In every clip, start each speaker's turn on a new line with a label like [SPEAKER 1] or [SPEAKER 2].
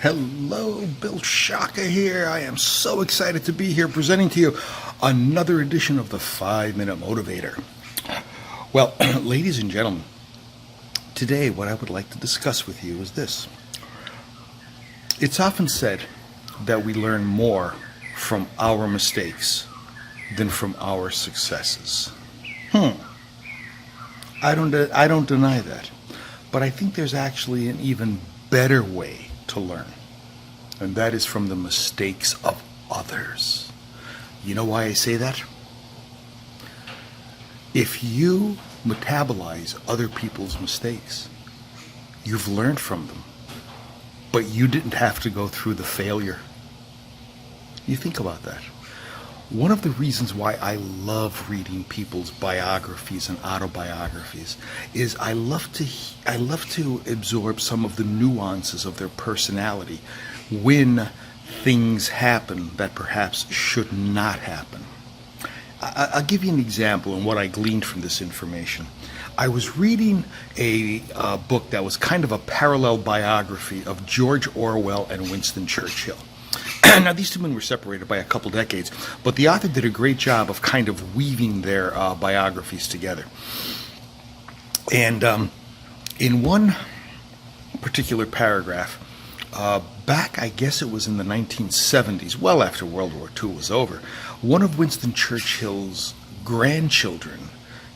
[SPEAKER 1] Hello, Bill Shaka here. I am so excited to be here presenting to you another edition of the 5-Minute Motivator. Well, ladies and gentlemen, today what I would like to discuss with you is this. It's often said that we learn more from our mistakes than from our successes. I don't deny that, but I think there's actually an even better way to learn, and that is from the mistakes of others. You know why I say that? If you metabolize other people's mistakes, you've learned from them, but you didn't have to go through the failure. You think about that. One of the reasons why I love reading people's biographies and autobiographies is I love to absorb some of the nuances of their personality when things happen that perhaps should not happen. I'll give you an example on what I gleaned from this information. I was reading a book that was kind of a parallel biography of George Orwell and Winston Churchill. Now, these two men were separated by a couple decades, but the author did a great job of kind of weaving their biographies together. And in one particular paragraph, back, I guess it was in the 1970s, well after World War II was over, one of Winston Churchill's grandchildren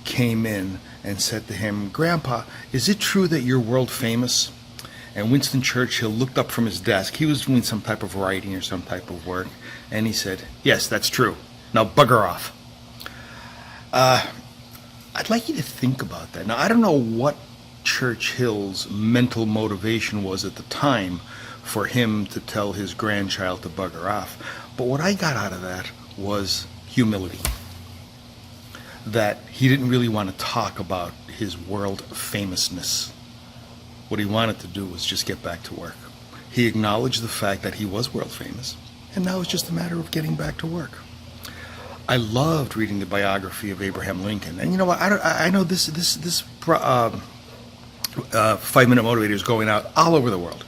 [SPEAKER 1] came in and said to him, "Grandpa, is it true that you're world famous?" And Winston Churchill looked up from his desk. He was doing some type of writing or some type of work. And he said, "Yes, that's true. Now bugger off." I'd like you to think about that. Now, I don't know what Churchill's mental motivation was at the time for him to tell his grandchild to bugger off. But what I got out of that was humility. That he didn't really want to talk about his world famousness. What he wanted to do was just get back to work. He acknowledged the fact that he was world famous, and now it's just a matter of getting back to work. I loved reading the biography of Abraham Lincoln, and you know what? I know this 5-Minute Motivator is going out all over the world.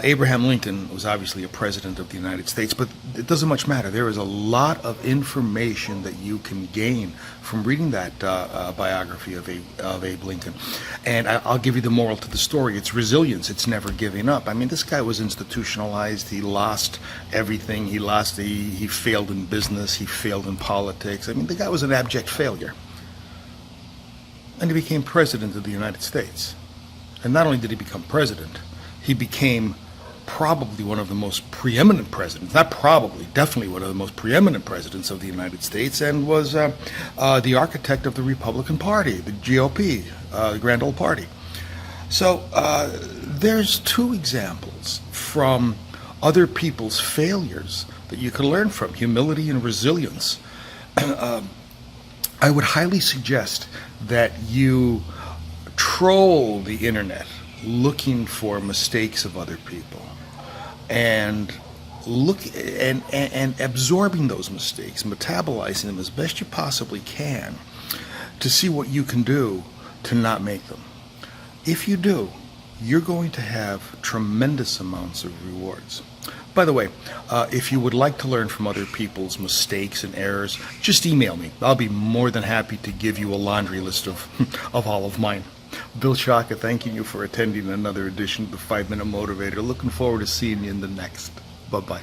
[SPEAKER 1] Abraham Lincoln was obviously a president of the United States, but it doesn't much matter. There is a lot of information that you can gain from reading that biography of Abe Lincoln. And I'll give you the moral to the story. It's resilience. It's never giving up. I mean, this guy was institutionalized. He lost everything. He failed in business. He failed in politics. I mean, the guy was an abject failure. And he became president of the United States. And not only did he become president, he became probably one of the most preeminent presidents, not probably, definitely one of the most preeminent presidents of the United States, and was the architect of the Republican Party, the GOP, the Grand Old Party. So there's two examples from other people's failures that you can learn from, humility and resilience. I would highly suggest that you troll the internet looking for mistakes of other people and absorbing those mistakes, metabolizing them as best you possibly can to see what you can do to not make them. If you do, you're going to have tremendous amounts of rewards. By the way, if you would like to learn from other people's mistakes and errors, just email me. I'll be more than happy to give you a laundry list of all of mine. Bill Shaka, thanking you for attending another edition of the 5-Minute Motivator. Looking forward to seeing you in the next. Bye-bye.